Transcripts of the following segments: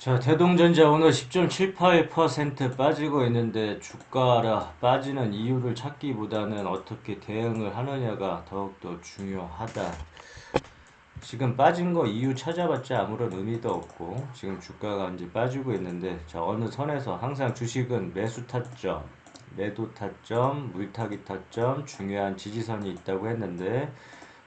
자, 대동전자 오늘 10.78% 빠지고 있는데 주가라 빠지는 이유를 찾기보다는 어떻게 대응을 하느냐가 더욱더 중요하다. 지금 빠진 거 이유 찾아봤자 아무런 의미도 없고 지금 주가가 이제 빠지고 있는데 자, 어느 선에서 항상 주식은 매수 타점, 매도 타점, 물타기 타점, 중요한 지지선이 있다고 했는데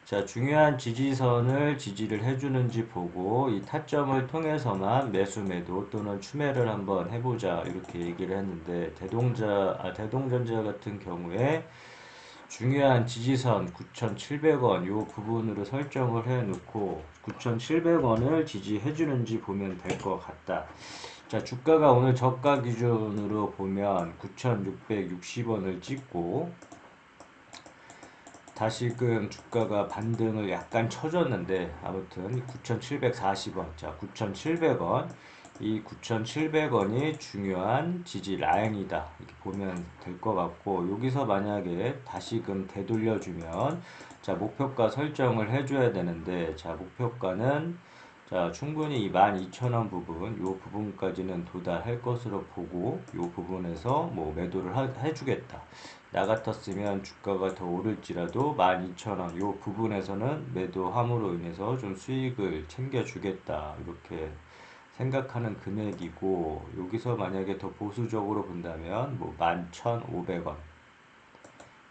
자, 중요한 지지선을 지지를 해주는지 보고 이 타점을 통해서만 매수 매도 또는 추매를 한번 해보자 이렇게 얘기를 했는데 대동전자 같은 경우에 중요한 지지선 9,700원 요 부분으로 설정을 해 놓고 9,700원을 지지해 주는지 보면 될 것 같다. 자, 주가가 오늘 저가 기준으로 보면 9,660원을 찍고 다시금 주가가 반등을 약간 쳐줬는데 아무튼 9,740원 자 9,700원 이 9,700원이 중요한 지지 라인이다 이렇게 보면 될 것 같고 여기서 만약에 다시금 되돌려주면 자 목표가 설정을 해줘야 되는데 자 목표가는 자 충분히 이 12,000원 부분 요 부분까지는 도달할 것으로 보고 요 부분에서 뭐 매도를 해주겠다 나 같았으면 주가가 더 오를지라도 12,000원 요 부분에서는 매도함으로 인해서 좀 수익을 챙겨주겠다 이렇게 생각하는 금액이고 여기서 만약에 더 보수적으로 본다면 뭐 11,500원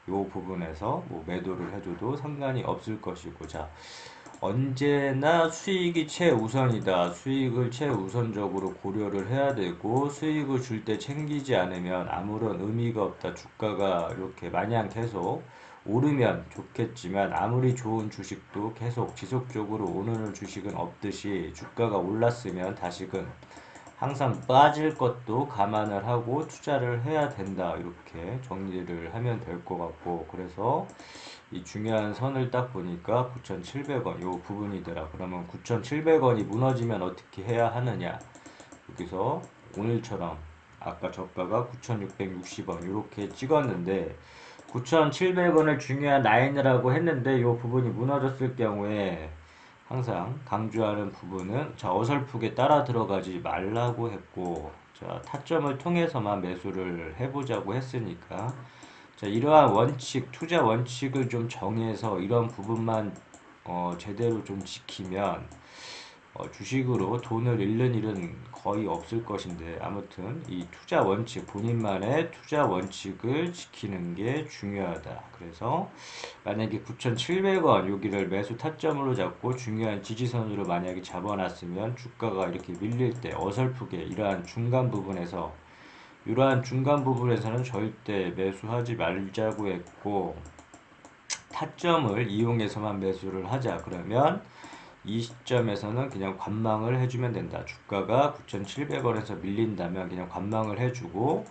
요 부분에서 뭐 매도를 해줘도 상관이 없을 것이고 자 언제나 수익이 최우선이다. 수익을 최우선적으로 고려를 해야 되고 수익을 줄 때 챙기지 않으면 아무런 의미가 없다. 주가가 이렇게 마냥 계속 오르면 좋겠지만 아무리 좋은 주식도 계속 지속적으로 오르는 주식은 없듯이 주가가 올랐으면 다시금 항상 빠질 것도 감안을 하고 투자를 해야 된다. 이렇게 정리를 하면 될 것 같고 그래서 이 중요한 선을 딱 보니까 9,700원 요 부분이더라. 그러면 9,700원이 무너지면 어떻게 해야 하느냐? 여기서 오늘처럼 아까 저가가 9,660원 이렇게 찍었는데 9,700원을 중요한 라인이라고 했는데 요 부분이 무너졌을 경우에 항상 강조하는 부분은 자 어설프게 따라 들어가지 말라고 했고 자 타점을 통해서만 매수를 해보자고 했으니까 자 이러한 원칙 투자 원칙을 좀 정해서 이런 부분만 제대로 좀 지키면 주식으로 돈을 잃는 일은 거의 없을 것인데 아무튼 이 투자 원칙 본인만의 투자 원칙을 지키는 게 중요하다. 그래서 만약에 9,700원 여기를 매수 타점으로 잡고 중요한 지지선으로 만약에 잡아놨으면 주가가 이렇게 밀릴 때 어설프게 이러한 중간 부분에서는 절대 매수하지 말자고 했고 타점을 이용해서만 매수를 하자. 그러면 이 시점에서는 그냥 관망을 해주면 된다. 주가가 9,700원에서 밀린다면 그냥 관망을 해주고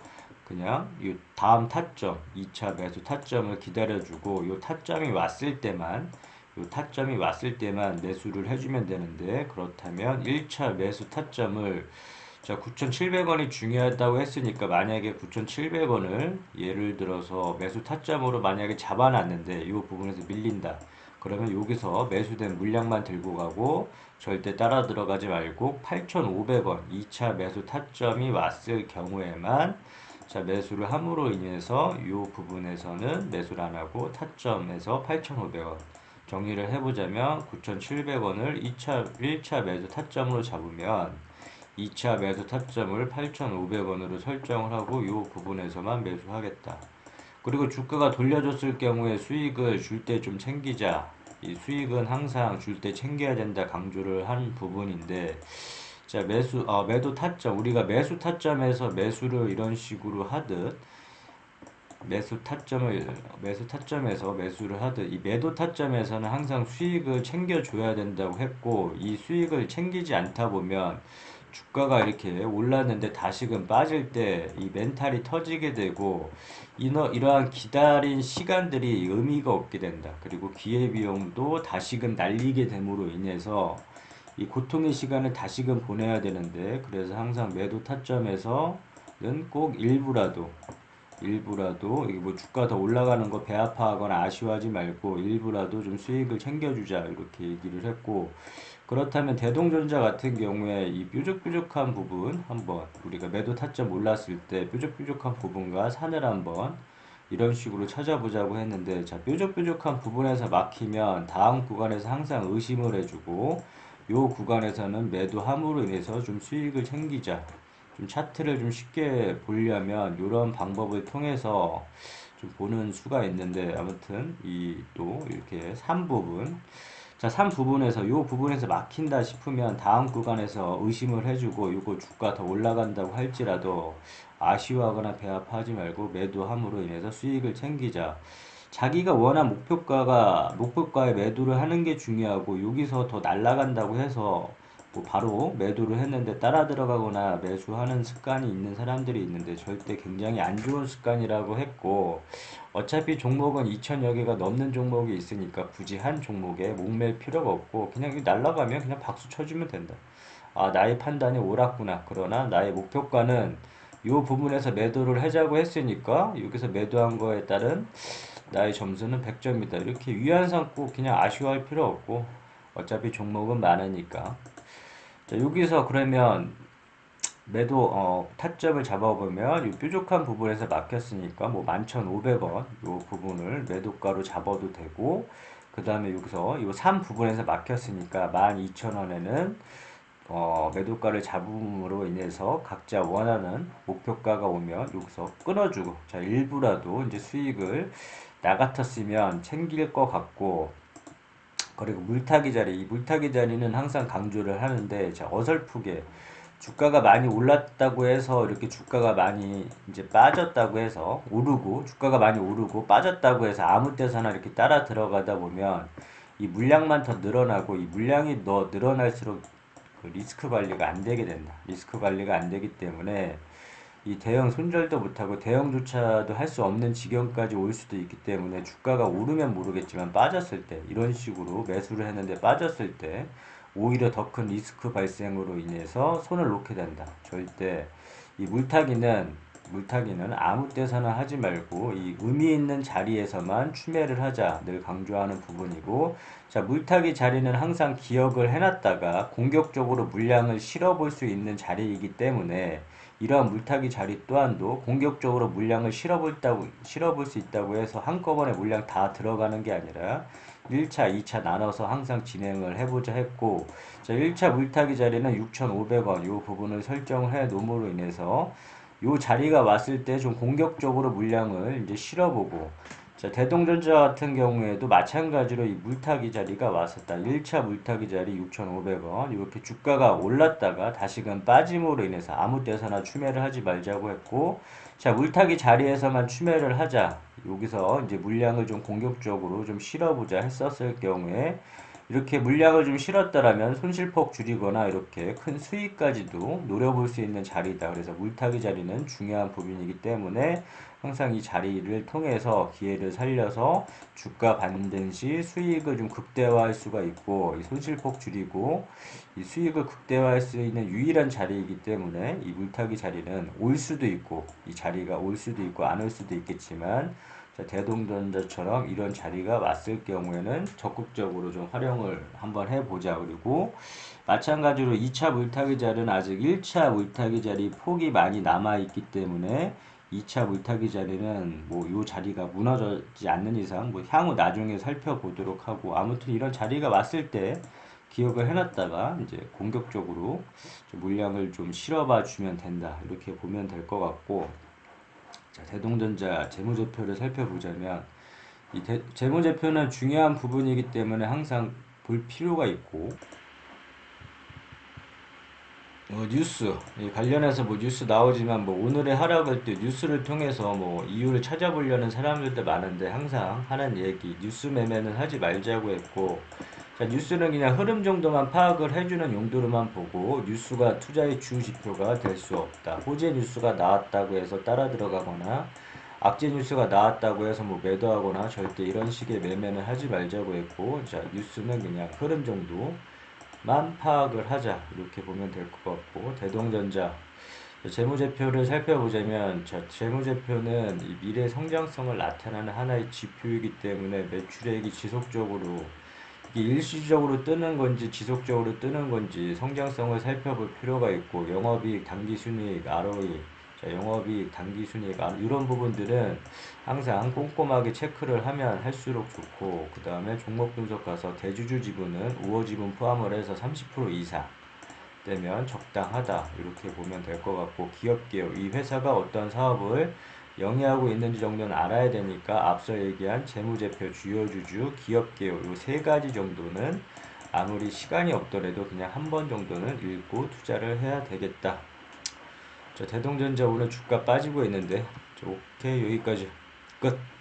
그냥 이 다음 타점, 2차 매수 타점을 기다려주고 요 타점이 왔을 때만 매수를 해주면 되는데 그렇다면 1차 매수 타점을 자 9,700원이 중요하다고 했으니까 만약에 9,700원을 예를 들어서 매수 타점으로 만약에 잡아놨는데 이 부분에서 밀린다. 그러면 여기서 매수된 물량만 들고 가고 절대 따라 들어가지 말고 8,500원 2차 매수 타점이 왔을 경우에만 자 매수를 함으로 인해서 이 부분에서는 매수를 안 하고 타점에서 8,500원 정리를 해보자면 9,700원을 1차 매수 타점으로 잡으면 2차 매수 타점을 8,500원으로 설정을 하고 이 부분에서만 매수하겠다. 그리고 주가가 돌려줬을 경우에 수익을 줄 때 좀 챙기자. 이 수익은 항상 줄 때 챙겨야 된다 강조를 한 부분인데 자 매도 타점 우리가 매수 타점에서 매수를 이런 식으로 하듯 매수 타점에서 매수를 하듯 이 매도 타점에서는 항상 수익을 챙겨줘야 된다고 했고 이 수익을 챙기지 않다 보면 주가가 이렇게 올랐는데 다시금 빠질 때 이 멘탈이 터지게 되고 이러한 기다린 시간들이 의미가 없게 된다. 그리고 기회비용도 다시금 날리게 됨으로 인해서 이 고통의 시간을 다시금 보내야 되는데 그래서 항상 매도 타점에서는 꼭 일부라도 이게 뭐 주가 더 올라가는 거 배 아파하거나 아쉬워하지 말고 일부라도 좀 수익을 챙겨주자 이렇게 얘기를 했고 그렇다면 대동전자 같은 경우에 이 뾰족뾰족한 부분 한번 우리가 매도 타점 올랐을 때 뾰족뾰족한 부분과 산을 한번 이런 식으로 찾아보자고 했는데, 자, 뾰족뾰족한 부분에서 막히면 다음 구간에서 항상 의심을 해주고, 요 구간에서는 매도함으로 인해서 좀 수익을 챙기자. 좀 차트를 좀 쉽게 보려면 이런 방법을 통해서 좀 보는 수가 있는데, 아무튼 이 또 이렇게 3부분, 자, 3부분에서 요 부분에서 막힌다 싶으면 다음 구간에서 의심을 해주고, 요거 주가 더 올라간다고 할지라도 아쉬워하거나 배합하지 말고 매도함으로 인해서 수익을 챙기자. 자기가 원한 목표가에 매도를 하는 게 중요하고, 여기서 더 날아간다고 해서 뭐 바로 매도를 했는데 따라 들어가거나 매수하는 습관이 있는 사람들이 있는데, 절대 굉장히 안 좋은 습관이라고 했고, 어차피 종목은 2000여 개가 넘는 종목이 있으니까 굳이 한 종목에 목맬 필요가 없고, 그냥 날아가면 그냥 박수 쳐주면 된다. 아, 나의 판단이 옳았구나. 그러나 나의 목표가는 이 부분에서 매도를 하자고 했으니까 여기서 매도한 거에 따른 나의 점수는 100점이다. 이렇게 위안 삼고 그냥 아쉬워할 필요 없고, 어차피 종목은 많으니까. 자, 여기서 그러면 매도 타점을 잡아보면 이 뾰족한 부분에서 막혔으니까 뭐 11,500원 이 부분을 매도가로 잡아도 되고, 그 다음에 여기서 이 3 부분에서 막혔으니까 12,000원에는 매도가를 잡음으로 인해서 각자 원하는 목표가가 오면 여기서 끊어주고, 자, 일부라도 이제 수익을 나 같았으면 챙길 것 같고. 그리고 물타기 자리, 이 물타기 자리는 항상 강조를 하는데, 자, 어설프게 주가가 많이 올랐다고 해서 이렇게 주가가 많이 이제 빠졌다고 해서 오르고, 주가가 많이 오르고 빠졌다고 해서 아무 때서나 이렇게 따라 들어가다 보면 이 물량만 더 늘어나고, 이 물량이 더 늘어날수록 그 리스크 관리가 안 되게 된다. 리스크 관리가 안 되기 때문에 이 대형 손절도 못하고 대형조차도 할 수 없는 지경까지 올 수도 있기 때문에, 주가가 오르면 모르겠지만 빠졌을 때 이런 식으로 매수를 했는데 빠졌을 때 오히려 더 큰 리스크 발생으로 인해서 손을 놓게 된다. 절대 이 물타기는 아무 때서나 하지 말고 이 의미 있는 자리에서만 추매를 하자 늘 강조하는 부분이고, 자, 물타기 자리는 항상 기억을 해놨다가 공격적으로 물량을 실어볼 수 있는 자리이기 때문에, 이러한 물타기 자리 또한도 공격적으로 물량을 실어볼 수 있다고 해서 한꺼번에 물량 다 들어가는 게 아니라 1차, 2차 나눠서 항상 진행을 해보자 했고, 자, 1차 물타기 자리는 6,500원 이 부분을 설정을 해 놓음으로 인해서 요 자리가 왔을 때 좀 공격적으로 물량을 이제 실어보고, 자, 대동전자 같은 경우에도 마찬가지로 이 물타기 자리가 왔었다. 1차 물타기 자리 6,500원. 이렇게 주가가 올랐다가 다시금 빠짐으로 인해서 아무 때서나 추매를 하지 말자고 했고, 자, 물타기 자리에서만 추매를 하자. 여기서 이제 물량을 좀 공격적으로 좀 실어보자 했었을 경우에, 이렇게 물량을 좀 실었더라면 손실폭 줄이거나 이렇게 큰 수익까지도 노려볼 수 있는 자리다. 그래서 물타기 자리는 중요한 부분이기 때문에 항상 이 자리를 통해서 기회를 살려서 주가 반등 시 수익을 좀 극대화할 수가 있고, 이 손실폭 줄이고 이 수익을 극대화할 수 있는 유일한 자리이기 때문에, 이 물타기 자리는 올 수도 있고, 이 자리가 올 수도 있고 안 올 수도 있겠지만, 자, 대동전자처럼 이런 자리가 왔을 경우에는 적극적으로 좀 활용을 한번 해보자. 그리고 마찬가지로 2차 물타기 자리는 아직 1차 물타기 자리 폭이 많이 남아있기 때문에 2차 물타기 자리는 뭐 요 자리가 무너지지 않는 이상 뭐 향후 나중에 살펴보도록 하고, 아무튼 이런 자리가 왔을 때 기억을 해놨다가 이제 공격적으로 좀 물량을 좀 실어봐 주면 된다. 이렇게 보면 될 것 같고, 자, 대동전자 재무제표를 살펴보자면 이 재무제표는 중요한 부분이기 때문에 항상 볼 필요가 있고, 뉴스 관련해서 뭐 뉴스 나오지만 뭐 오늘의 하락을 때 뉴스를 통해서 뭐 이유를 찾아보려는 사람들도 많은데, 항상 하는 얘기 뉴스 매매는 하지 말자고 했고, 자, 뉴스는 그냥 흐름 정도만 파악을 해주는 용도로만 보고 뉴스가 투자의 주 지표가 될 수 없다. 호재 뉴스가 나왔다고 해서 따라 들어가거나 악재 뉴스가 나왔다고 해서 뭐 매도하거나 절대 이런 식의 매매는 하지 말자고 했고, 자, 뉴스는 그냥 흐름 정도 만 파악을 하자 이렇게 보면 될 것 같고, 대동전자 재무제표를 살펴보자면, 자, 재무제표는 이 미래 성장성을 나타내는 하나의 지표이기 때문에 매출액이 지속적으로 이게 일시적으로 뜨는 건지 지속적으로 뜨는 건지 성장성을 살펴볼 필요가 있고, 영업이익, 당기순이익, ROE, 자, 영업이익, 당기순이익, 이런 부분들은 항상 꼼꼼하게 체크를 하면 할수록 좋고, 그 다음에 종목 분석 가서 대주주 지분은 우호 지분 포함을 해서 30% 이상 되면 적당하다, 이렇게 보면 될 것 같고, 기업 개요, 이 회사가 어떤 사업을 영위하고 있는지 정도는 알아야 되니까 앞서 얘기한 재무제표, 주요 주주, 기업 개요, 이 세 가지 정도는 아무리 시간이 없더라도 그냥 한 번 정도는 읽고 투자를 해야 되겠다. 저 대동전자 오늘 주가 빠지고 있는데, 오케이, 여기까지 끝.